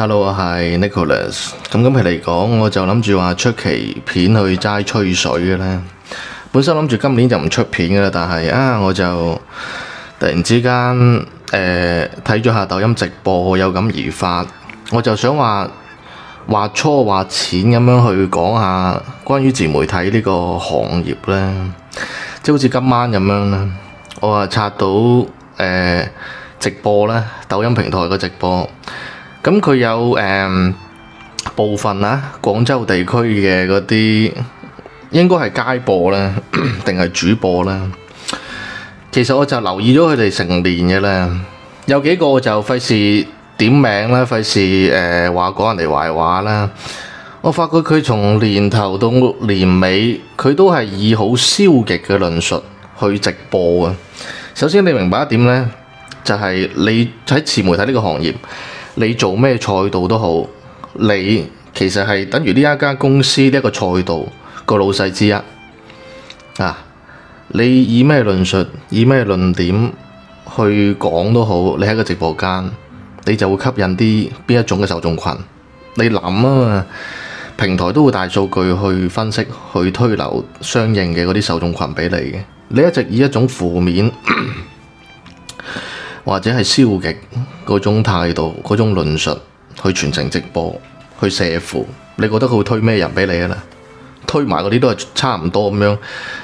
Hello，我係 Nicholas。咁今期嚟講，我就諗住話出期片去齋吹水嘅咧。本身諗住今年就唔出片嘅啦，但係我就突然之間睇咗下抖音直播，有感而發，我就想話粗話淺咁樣去講下關於自媒體呢個行業咧，即係好似今晚咁樣啦，我啊刷到直播咧，抖音平台嘅直播。咁佢有部分廣州地區嘅嗰啲應該係街播啦，定係主播啦。其實我就留意咗佢哋成年嘅啦，有幾個我就費事點名啦，費事話講人哋壞話啦。我發覺佢從年頭到年尾，佢都係以好消極嘅論述去直播啊。首先你明白一點呢，就係你喺自媒體呢個行業，你做咩賽道都好，你其實係等於呢一間公司呢一個賽道個老細之一啊！你以咩論述，以咩論點去講都好，你喺個直播間，你就會吸引啲邊一種嘅受眾群。你諗啊嘛，平台都會大數據去分析，去推流相應嘅嗰啲受眾群俾你嘅。你一直以一種負面或者係消極嗰種態度、嗰種論述去全程直播、去射符，你覺得佢會推咩人俾你啊？推埋嗰啲都係差唔多咁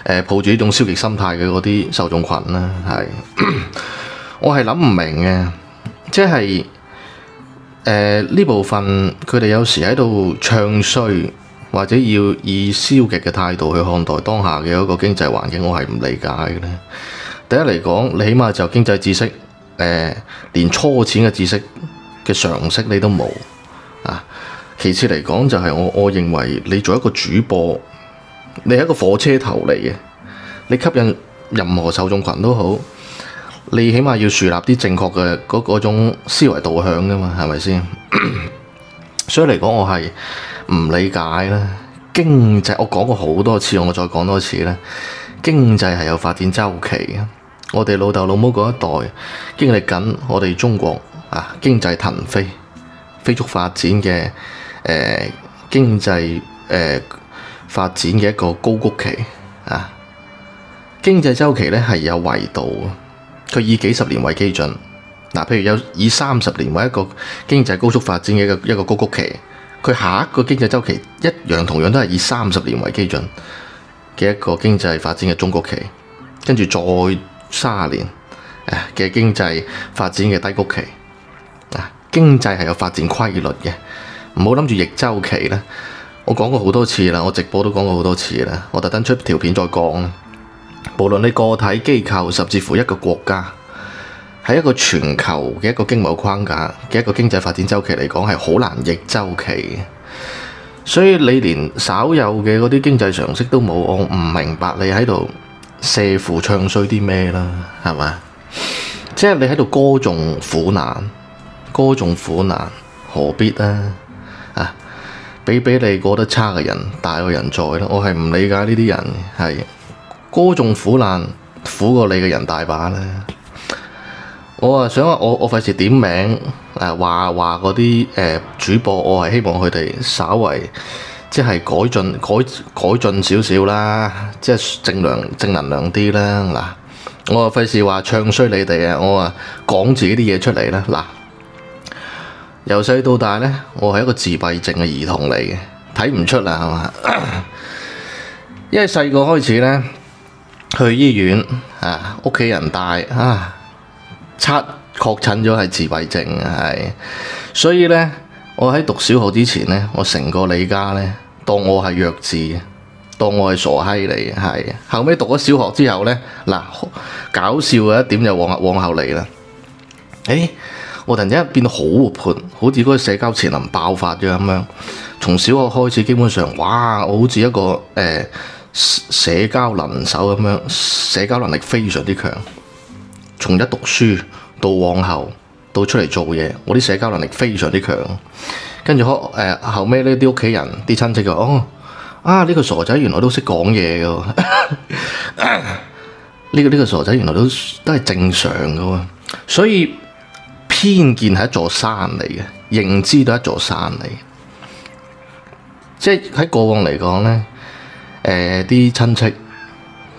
樣，抱住呢種消極心態嘅嗰啲受眾群啦，係我係諗唔明嘅，即係呢部分佢哋有時喺度唱衰，或者要以消極嘅態度去看待當下嘅一個經濟環境，我係唔理解嘅咧。第一嚟講，你起碼就經濟知識。連初淺嘅知識嘅常識你都冇啊！其次嚟講就係我認為你做一個主播，你係一個火車頭嚟嘅，你吸引任何受眾群都好，你起碼要樹立啲正確嘅嗰種思維導向㗎嘛，係咪先？所以嚟講我係唔理解啦。經濟我講過好多次，我再講多次啦。經濟係有發展週期嘅。我哋老豆老母嗰一代經歷緊我哋中國經濟騰飛、飛速發展嘅經濟發展嘅一個高谷期啊！經濟週期咧係有維度嘅，佢以幾十年為基準嗱，譬如以30年為一個經濟高速發展嘅一個高谷期，佢下一個經濟週期一樣同樣都係以30年為基準嘅一個經濟發展嘅中谷期，跟住再30年嘅經濟發展嘅低谷期啊！經濟係有發展規律嘅，唔好諗住逆周期咧。我講過好多次啦，我直播都講過好多次啦。我特登出條片再講，無論你個體、機構，甚至乎一個國家，喺一個全球嘅一個經貿框架嘅一個經濟發展周期嚟講，係好難逆周期嘅。所以你連稍有嘅嗰啲經濟常識都冇，我唔明白你喺度射符唱衰啲咩啦，係嘛？即係你喺度歌頌苦難，何必啊？比你過得差嘅人大有人在啦。我係唔理解呢啲人，係歌頌苦難，苦過你嘅人大把啦。我想我費事點名話嗰啲主播，我係希望佢哋稍為即係改進少少啦，即係正能量啲啦。嗱，我費事話唱衰你哋啊，我講自己啲嘢出嚟啦。嗱，由細到大呢，我係一個自閉症嘅兒童嚟嘅，睇唔出啦，係嘛？因為細個開始呢，去醫院屋企人帶確診咗係自閉症，係，所以呢，我喺讀小學之前呢，我成個李家呢，當我係弱智，當我係傻閪嚟嘅，係。後尾讀咗小學之後呢，嗱，搞笑嘅一點就往後嚟啦。我突然之間變到好活潑，好似嗰個社交潛能爆發咗咁樣。從小學開始，基本上，哇！我好似一個社交能手咁樣，社交能力非常之強。從一讀書到往後到出嚟做嘢，我啲社交能力非常之強。跟住後尾呢啲屋企人、啲親戚就呢個傻仔原來都識講嘢㗎喎，呢個傻仔原來都係正常㗎喎，所以偏見係一座山嚟嘅，認知到一座山嚟。即係喺過往嚟講呢，啲親戚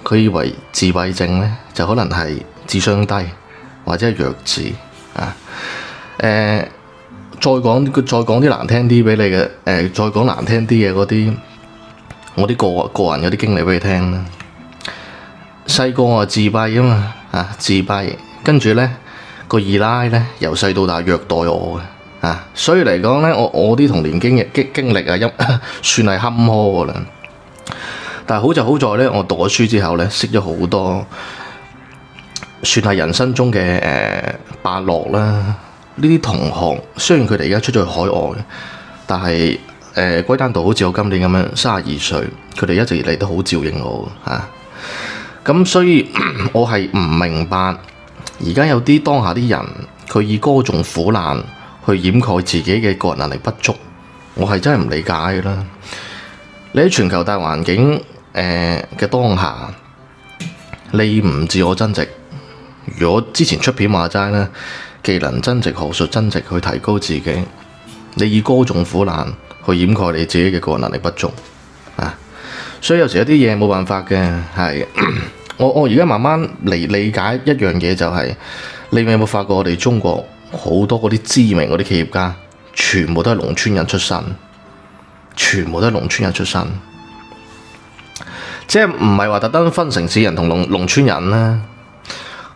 佢以為自閉症呢就可能係智商低或者係弱智啊。再講啲難聽啲俾你嘅，再講難聽啲嘅嗰啲，我啲個人有啲經歷俾你聽啦。細個我自閉啊嘛，自閉，跟住呢個二奶呢由細到大虐待我嘅，所以嚟講呢，我啲童年經歷啊，算係坎坷噶啦。但係好就好在呢，我讀咗書之後呢，識咗好多，算係人生中嘅伯樂啦。呢啲同學雖然佢哋而家出咗去海外，但係歸單到好似我今年咁樣32歲，佢哋一直以嚟都好照應我咁所以我係唔明白而家有啲當下啲人，佢以歌頌苦難去掩蓋自己嘅個人能力不足，我係真係唔理解㗎啦。你喺全球大環境嘅當下，你唔自我增值，如果之前出片話齋咧，技能增值、學術增值去提高自己，你以歌頌苦難去掩蓋你自己嘅個人能力不足所以有時有啲嘢冇辦法嘅，係我而家慢慢理解一樣嘢就係，你有冇發覺我哋中國好多嗰啲知名嗰啲企業家，全部都係農村人出身，全部都係農村人出身，即係唔係話特登分城市人同農村人啦。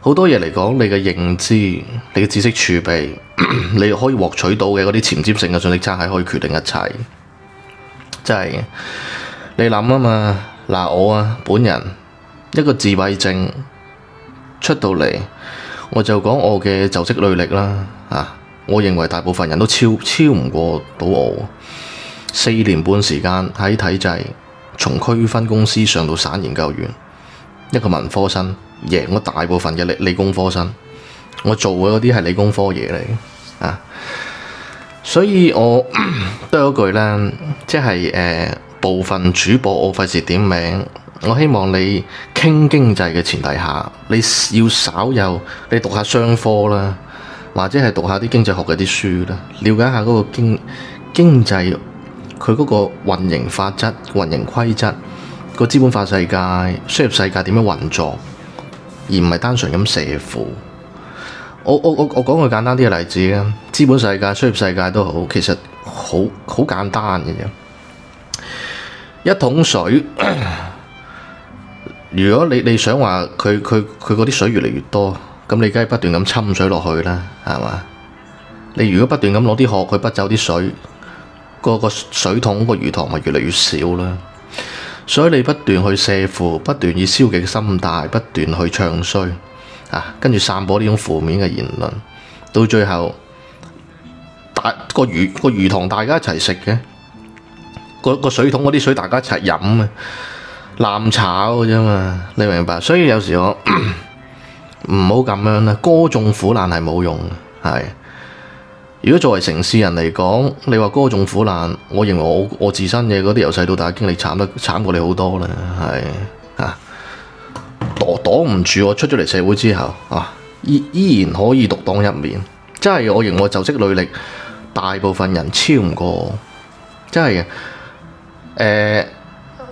好多嘢嚟講，你嘅認知、你嘅知識儲備，你可以獲取到嘅嗰啲前瞻性嘅信息差係可以決定一切。真係你諗啊嘛，嗱我本人一個自閉症出到嚟，我就講我嘅就職履歷啦我認為大部分人都超唔過到我。4年半時間喺體制，從區分公司上到省研究員，一個文科生贏咗大部分嘅理工科生，我做嘅嗰啲係理工科嘢嚟所以我都有句啦，即係部分主播我費事點名，我希望你傾經濟嘅前提下，你要稍有你讀下商科啦，或者係讀下啲經濟學嘅啲書啦，了解下嗰個經濟佢嗰個運營法則、運營規則，個資本化世界、商業世界點樣運作，而唔係單純咁射負。我講個簡單啲嘅例子啦，資本世界、商業世界都好，其實好簡單嘅啫。一桶水，如果你想話佢嗰啲水越嚟越多，咁你梗係不斷咁侵水落去啦，係嘛？你如果不斷咁攞啲殼去滗走啲水，個水桶個魚塘咪越嚟越少啦。所以你不斷去射負，不斷以消極嘅心態，不斷去唱衰跟住散播呢種負面嘅言論，到最後個魚塘大家一齊食嘅，個水桶嗰啲水大家一齊飲嘅，攬炒嘅啫嘛，你明白？所以有時我唔好咁樣啦，歌頌苦難係冇用嘅，係。如果作為城市人嚟講，你話歌頌苦難，我認為我自身嘅嗰啲由細到大經歷慘過你好多啦，係擋唔住我出咗嚟社會之後依然可以獨當一面，真係我認為我就職履歷大部分人超唔過我，真係嘅。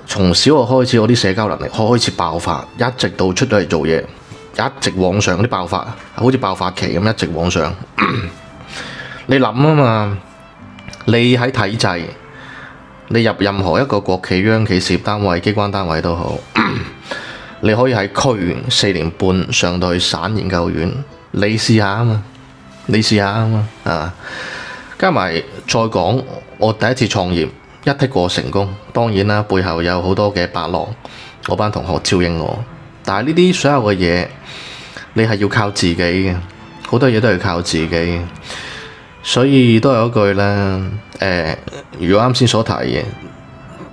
從小學開始，我啲社交能力開始爆發，一直到出咗嚟做嘢，一直往上啲爆發，好似爆發期咁一直往上。你諗啊嘛，你喺體制，你入任何一個國企、央企、事業單位、機關單位都好，你可以喺區4年半上到去省研究院，你試下啊嘛，加埋再講，我第一次創業一剔過成功，當然啦，背後有好多嘅伯樂，我班同學照應我，但係呢啲所有嘅嘢，你係要靠自己嘅，好多嘢都係靠自己。所以都有一句啦，如果啱先所提嘅，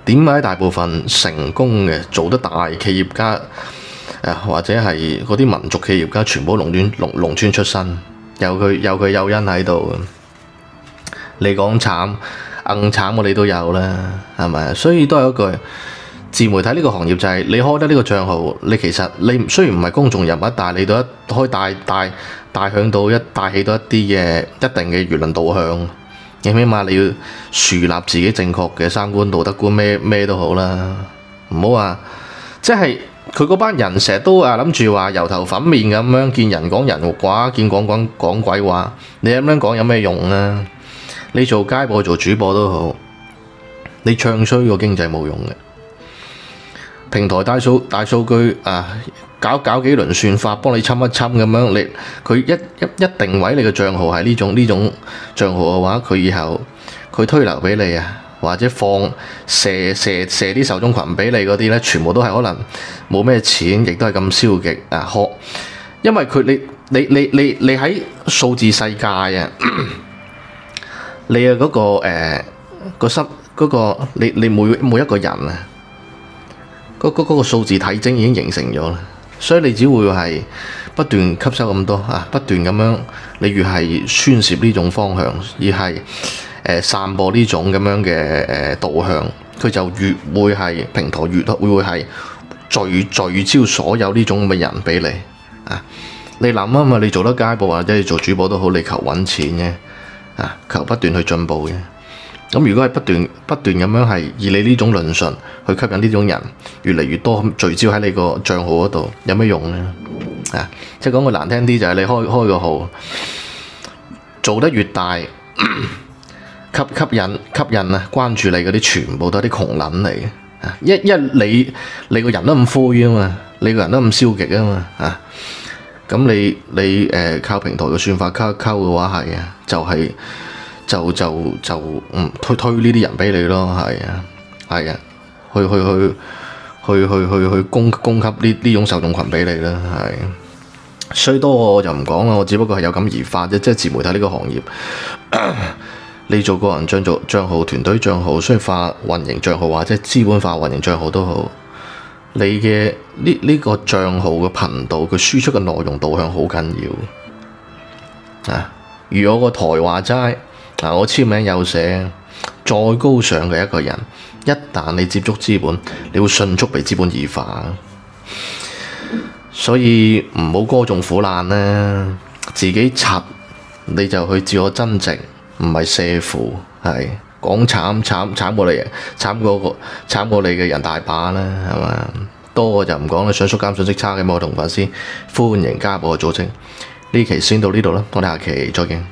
點解大部分成功嘅做得大企業家，或者係嗰啲民族企業家，全部農村出身，有佢誘因喺度。你講慘，硬慘我哋都有啦，係咪？所以都有一句，自媒體呢個行業就係你開得呢個帳號，你其實你雖然唔係公眾人物，但係你都可以帶起到一啲嘅一定嘅輿論導向，你起碼你要樹立自己正確嘅三觀、道德觀，咩都好啦，唔好話即係佢嗰班人成日都諗住話油頭粉面咁樣，見人講人話，見講鬼話，你咁樣講有咩用啊？你做街播做主播都好，你唱衰個經濟冇用嘅。平台大數據搞幾輪算法，幫你侵一侵咁樣，佢一定位你個帳號係呢種帳號嘅話，佢以後佢推流俾你啊，或者射啲受眾群俾你嗰啲咧，全部都係可能冇咩錢，亦都係咁消極因為你喺數字世界啊，你嘅嗰個你每一個人啊，嗰個數字體徵已經形成咗啦，所以你只會係不斷吸收咁多不斷咁樣，你越係宣泄呢種方向，而係散播呢種咁樣嘅導向，佢就越會係平台越會係聚焦所有呢種咁嘅人俾你你諗啊嘛，你做得街播或者你做主播都好，你求揾錢嘅求不斷去進步嘅。咁如果係不斷咁樣係以你呢種論述去吸引呢種人越嚟越多聚焦喺你個帳號嗰度，有咩用呢？即係講句難聽啲就係你開個號做得越大，吸引關注你嗰啲全部都係啲窮撚嚟嘅。你個人都咁灰啊嘛，你個人都咁消極啊嘛咁你靠平台嘅算法溝嘅話係就係推呢啲人俾你咯，係去供給呢種受眾群俾你啦，衰多我就唔講啦，我只不過係有感而發啫，即係自媒體呢個行業，你做個人帳號、團隊帳號、商業化運營帳號或者資本化運營帳號都好，你嘅呢個帳號嘅頻道，佢輸出嘅內容導向好緊要如我個台話齋我簽名有寫，再高尚嘅一個人，一旦你接觸資本，你會迅速被資本異化。所以唔好歌頌苦難啦，自己柒你就去自我增值，唔係卸負。講慘過你，慘過你嘅人大把啦，係嘛？多我就唔講啦，想縮減信息差嘅我同粉絲歡迎加入我嘅組織。呢期先到呢度啦，我哋下期再見。